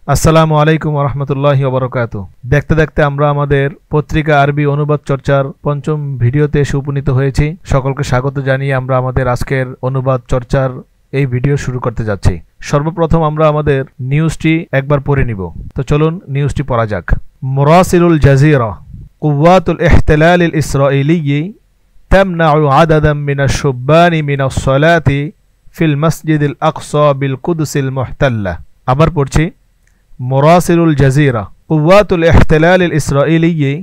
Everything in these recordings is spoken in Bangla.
আসসালামু আলাইকুম ওয়া রাহমাতুল্লাহি ওয়া বারাকাতুহু। দেখতে দেখতে আমরা আমাদের পত্রিকা আরবি অনুবাদ চর্চার পঞ্চম ভিডিওতে এসে উপনীত হয়েছি। সকলকে স্বাগত জানিয়ে আমরা আমাদের আজকের অনুবাদ চর্চার এই ভিডিও শুরু করতে যাচ্ছি। সর্বপ্রথম আমরা আমাদের নিউজটি একবার পড়ে নিব। তো চলুন নিউজটি পড়া যাক। মুরাসিলুল জাজিরা কুওয়াতুল ইহতিলালিল ইসরাঈলিয়্যি তামনাউ আদাদাম মিনাশ শুব্বানি মিনাস সালাতি ফিল মসজিদিল আকসা বিল কুদসিল মুহতাল্লা। আবার পড়ছি। মুরাসিলুল জাজিরা কুওয়াতুল ইহতিলালিল ইসরাঈলিয়্যি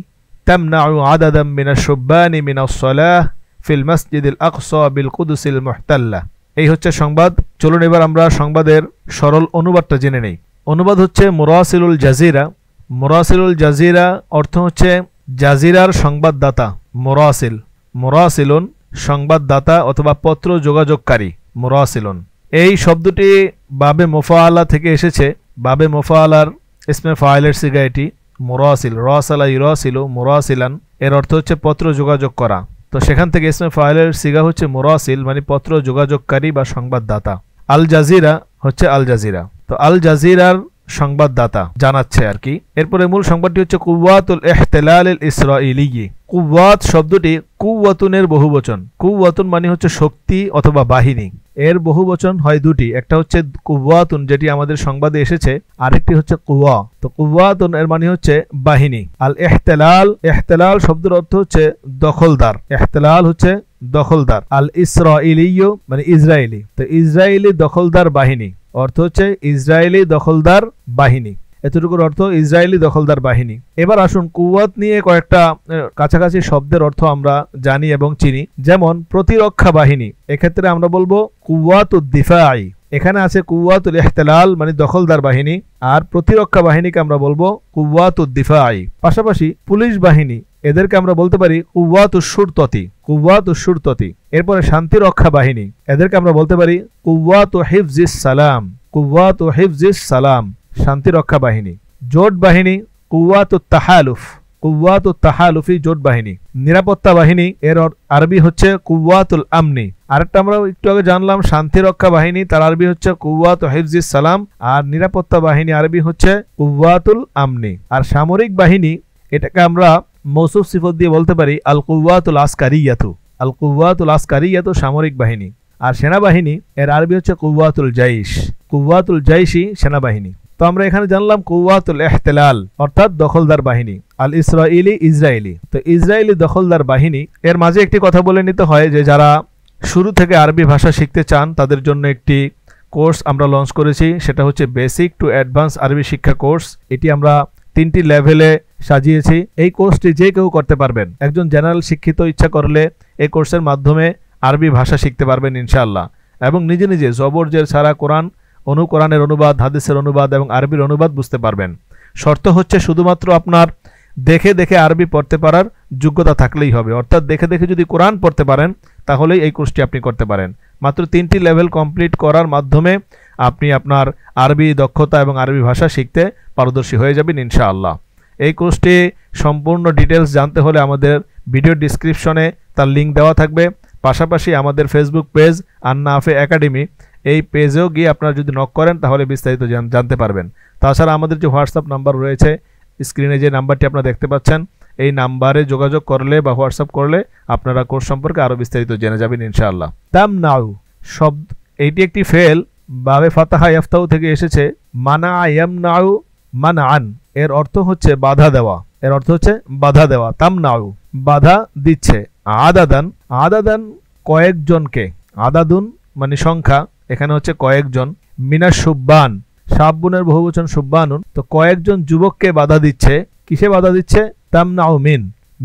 তামনাউ আদাদাম মিনাশ শুব্বানি মিনাস সালাহ ফিল মসজিদিল আকসা বিল কুদসিল মুহতাল্লা। এই হচ্ছে সংবাদ। চলুন এবার আমরা সংবাদের সরল অনুবাদটা জেনে নেই। অনুবাদ হচ্ছে মুরাসিলুল জাজিরা। মুরাসিলুল জাজিরা অর্থ হচ্ছে জাজিরার সংবাদদাতা। মুরাসিল, মুরাসিলুন সংবাদদাতা অথবা পত্র যোগাযোগকারী। মুরাসিলুন এই শব্দটি বাবে মুফাআলা থেকে এসেছে। বাবে মুফাআলার ইসমে ফাইলের সিগা এটি মুরাসিল। রাসালা ইরাসিলু মুরাসিলান, এর অর্থ হচ্ছে পত্র যোগাযোগ করা। তো সেখান থেকে ইসমে ফাইলের সিগা হচ্ছে মুরাসিল, মানে পত্র যোগাযোগকারী বা সংবাদদাতা। আল জাজিরা হচ্ছে আল জাজিরা। তো আল জাজিরার সংবাদদাতা জানাচ্ছে আর কি। এরপরে মূল সংবাদটি হচ্ছে কুওয়াতুল ইহতিলালিল ইসরাঈলিয়্যি। কুওয়াত শব্দটি কুওয়াতুনের বহুবচন। কুওয়াতুন মানে হচ্ছে শক্তি অথবা বাহিনী। এর বহুবচন হয় দুটি, একটা হচ্ছে কুওয়াতুন যেটি আমাদের সংবাদে এসেছে, আরেকটি হচ্ছে কুওয়া। তো কুওয়াতুন এর মানে হচ্ছে বাহিনী। আল ইহতিলাল, ইহতিলাল শব্দের অর্থ হচ্ছে দখলদার। ইহতিলাল হচ্ছে দখলদার। আল ইসরাঈলিয়্যু মানে ইসরায়েলি। তো ইসরায়েলি দখলদার বাহিনী অর্থ হচ্ছে ইসরায়েলি দখলদার বাহিনী। এতটুকুর অর্থ ইসরায়েলি দখলদার বাহিনী। এবার আসুন কুওয়াত নিয়ে কয়েকটা কাছাকাছি শব্দের অর্থ আমরা জানি এবং চিনি। যেমন প্রতিরক্ষা বাহিনী, এক্ষেত্রে আমরা বলবো কুওয়াতুদ দিফাই। এখানে আছে কুওয়াতুল ইহতিলাল মানে দখলদার বাহিনী, আর প্রতিরক্ষা বাহিনীকে আমরা বলবো কুওয়াতুদ দিফাই। পাশাপাশি পুলিশ বাহিনী, এদেরকে আমরা বলতে পারি কুওয়াতুশ শুরততি, কুওয়াতুশ শুরততি। এরপরে শান্তি রক্ষা বাহিনী, এদেরকে আমরা বলতে পারি কুওয়াতু হিফজিস সালাম, কুওয়াতু হিফজিস সালাম, শান্তি রক্ষা বাহিনী। জোট বাহিনী কুওয়াতুত তাহালুফ, কুওয়াতুত তাহালুফি জোট বাহিনী। নিরাপত্তা বাহিনী এর আরবি হচ্ছে কুওয়াতুল আমনি। আরেকটা আমরা একটু আগে জানলাম শান্তি রক্ষা বাহিনী, তার আরবি হচ্ছে কুওয়াতু হিফজিস সালাম, আর নিরাপত্তা বাহিনী আরবি হচ্ছে কুওয়াতুল আমনি। আর সামরিক বাহিনী, এটাকে আমরা মৌসুফ সিফত দিয়ে বলতে পারি আল কুওয়াতুল আসকারিয়াতু, আল কুওয়াতুল আসকারিয়াতু সামরিক বাহিনী। আর সেনাবাহিনী এর আরবি হচ্ছে কুওয়াতুল জাইশ, কুওয়াতুল জাইশি সেনাবাহিনী। তো আমরা এখানে জানলাম কুওয়াতুল ইহতিলাল অর্থাৎ দখলদার বাহিনী। আল ইসরাঈলি ইসরায়েলি, তো ইসরায়েলি দখলদার বাহিনী। এর মাঝে একটি কথা বলে নিতে হয় যে যারা শুরু থেকে আরবি ভাষা শিখতে চান তাদের জন্য একটি কোর্স আমরা লঞ্চ করেছি, সেটা হচ্ছে বেসিক টু অ্যাডভান্স আরবি শিক্ষা কোর্স। এটি আমরা 3টি লেভেলে সাজিয়েছি। এই কোর্সটি যে কেউ করতে পারবেন। একজন জেনারেল শিক্ষিত ইচ্ছা করলে এই কোর্সের মাধ্যমে আরবি ভাষা শিখতে পারবেন ইনশাআল্লাহ, এবং নিজে নিজে জবর জের ছাড়া কোরআন, কোরআনের অনুবাদ, হাদিসের অনুবাদ এবং আরবির অনুবাদ বুঝতে পারবেন। শর্ত হচ্ছে শুধুমাত্র আপনার দেখে দেখে আরবি পড়তে পারার যোগ্যতা থাকলেই হবে। অর্থাৎ দেখে দেখে যদি কোরআন পড়তে পারেন তাহলেই এই কোর্সটি আপনি করতে পারেন। মাত্র 3টি লেভেল কমপ্লিট করার মাধ্যমে আপনি আপনার আরবি দক্ষতা এবং আরবি ভাষা শিখতে পারদর্শী হয়ে যাবেন ইনশাআল্লাহ। এই কোর্সটি সম্পূর্ণ ডিটেলস জানতে হলে আমাদের ভিডিও ডিসক্রিপশনে তার লিঙ্ক দেওয়া থাকবে। পাশাপাশি আমাদের ফেসবুক পেজ আন-নাফি একাডেমি, এই পেজেও গিয়ে আপনারা যদি নক করেন তাহলে বিস্তারিত জানতে পারবেন। তাছাড়া আমাদের যে হোয়াটসঅ্যাপ নাম্বার রয়েছে, স্ক্রিনে যে নাম্বারটি আপনারা দেখতে পাচ্ছেন, এই নাম্বারে যোগাযোগ করলে বা হোয়াটসঅ্যাপ করলে আপনারা কোর্স সম্পর্কে আরও বিস্তারিত জেনে যাবেন ইনশাআল্লাহ। তামনাউ শব্দ, এইটি একটি ফেল বাবে ফাতাহা ইয়াফতাউ থেকে এসেছে। মানা ইয়ামনাউ মানআন, এর অর্থ হচ্ছে বাধা দেওয়া, এর অর্থ হচ্ছে বাধা দেওয়া। তামনাউ বাধা দিচ্ছে। আদাদান, আদাদান কয়েকজনকে। আদাদুন মানে সংখ্যা, এখানে হচ্ছে কয়েকজন। মিনাশ শুব্বান, শাবুনের বহুবচন শুব্বানুন। তো কয়েকজন যুবককে বাধা দিচ্ছে। কিসে বাধা দিচ্ছে? তামনাউ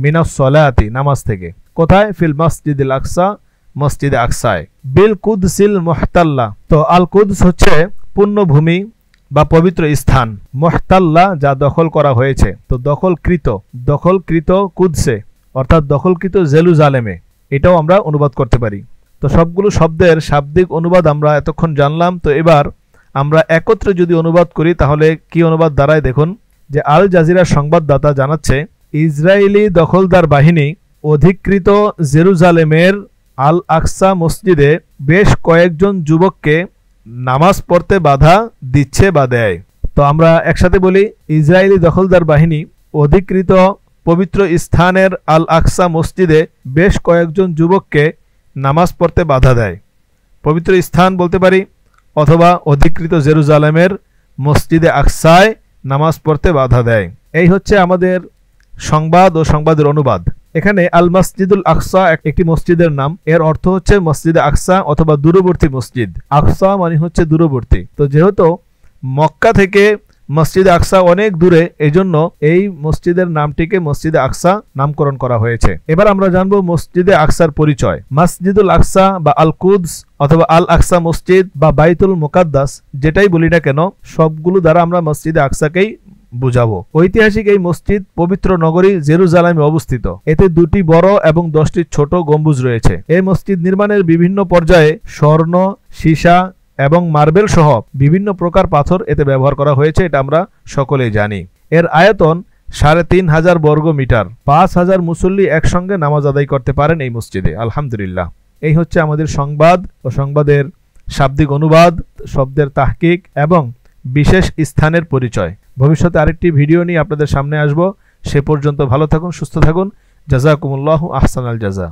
মিনাস সালাতি, নামাজ থেকে। কোথায়? ফিল মসজিদিল আকসা, মসজিদে আকসায়। বিল কুদসিল মুহতাল্লা, তো আল কুদস হচ্ছে পুণ্যভূমি বা পবিত্র স্থান। মুহতাল্লা যা দখল করা হয়েছে, তো দখলকৃত, দখলকৃত কুদসে অর্থাৎ দখলকৃত জেরুজালেমে, এটাও আমরা অনুবাদ করতে পারি। তো সবগুলো শব্দের শাব্দিক অনুবাদ আমরা এতক্ষণ জানলাম। তো এবার আমরা একত্রে যদি অনুবাদ করি তাহলে কি অনুবাদ দাঁড়ায় দেখুন। যে আল জাজিরার সংবাদদাতা জানাচ্ছে ইসরায়েলি দখলদার বাহিনী অধিকৃত জেরুজালেমের আল আকসা মসজিদে বেশ কয়েকজন যুবককে নামাজ পড়তে বাধা দিচ্ছে বা দেয়। তো আমরা একসাথে বলি, ইসরায়েলি দখলদার বাহিনী অধিকৃত পবিত্র স্থানের আল আকসা মসজিদে বেশ কয়েকজন যুবককে নামাজ পড়তে বাধা দেয়। পবিত্র স্থান বলতে পারি, অথবা অধিকৃত জেরুজালেমের মসজিদে আকসায় নামাজ পড়তে বাধা দেয়। এই হচ্ছে আমাদের সংবাদ ও সংবাদের অনুবাদ। এখানে আল মসজিদুল আকসা একটি মসজিদের নাম, এর অর্থ হচ্ছে মসজিদে আকসা অথবা দূরবর্তী মসজিদ। আকসা মানে হচ্ছে দূরবর্তী। তো যেহেতু মক্কা থেকে মসজিদে আকসা অনেক দূরে, এজন্য এই মসজিদের নামটিকে মসজিদে আকসা নামকরণ করা হয়েছে। এবার আমরা জানবো মসজিদে আকসার পরিচয়। মসজিদুল আকসা বা আল কুদস অথবা আল আকসা মসজিদ বা বাইতুল মুকাদ্দাস, যেটাই বলি না কেন, সবগুলো দ্বারা আমরা মসজিদে আকসাকেই বুঝাবো। ঐতিহাসিক এই মসজিদ পবিত্র নগরী জেরুজালেমে অবস্থিত। এতে 2টি বড় এবং 10টি ছোট গম্বুজ রয়েছে। এই মসজিদ নির্মাণের বিভিন্ন পর্যায়ে স্বর্ণ, সীসা এবং মার্বেল সহ বিভিন্ন প্রকার পাথর এতে ব্যবহার করা হয়েছে, এটা আমরা সকলেই জানি। এর আয়তন 3500 বর্গ মিটার। 5000 মুসল্লি একসঙ্গে নামাজ আদায় করতে পারেন এই মসজিদে। আলহামদুলিল্লাহ। এই হচ্ছে আমাদের সংবাদ ও সংবাদের শাব্দিক অনুবাদ, শব্দের তাহকিক এবং বিশেষ স্থানের পরিচয়। ভবিষ্যতে আরেকটি ভিডিও নিয়ে আপনাদের সামনে আসব। সে পর্যন্ত ভালো থাকুন, সুস্থ থাকুন। জাযাকুমুল্লাহু আহসানাল জাযা।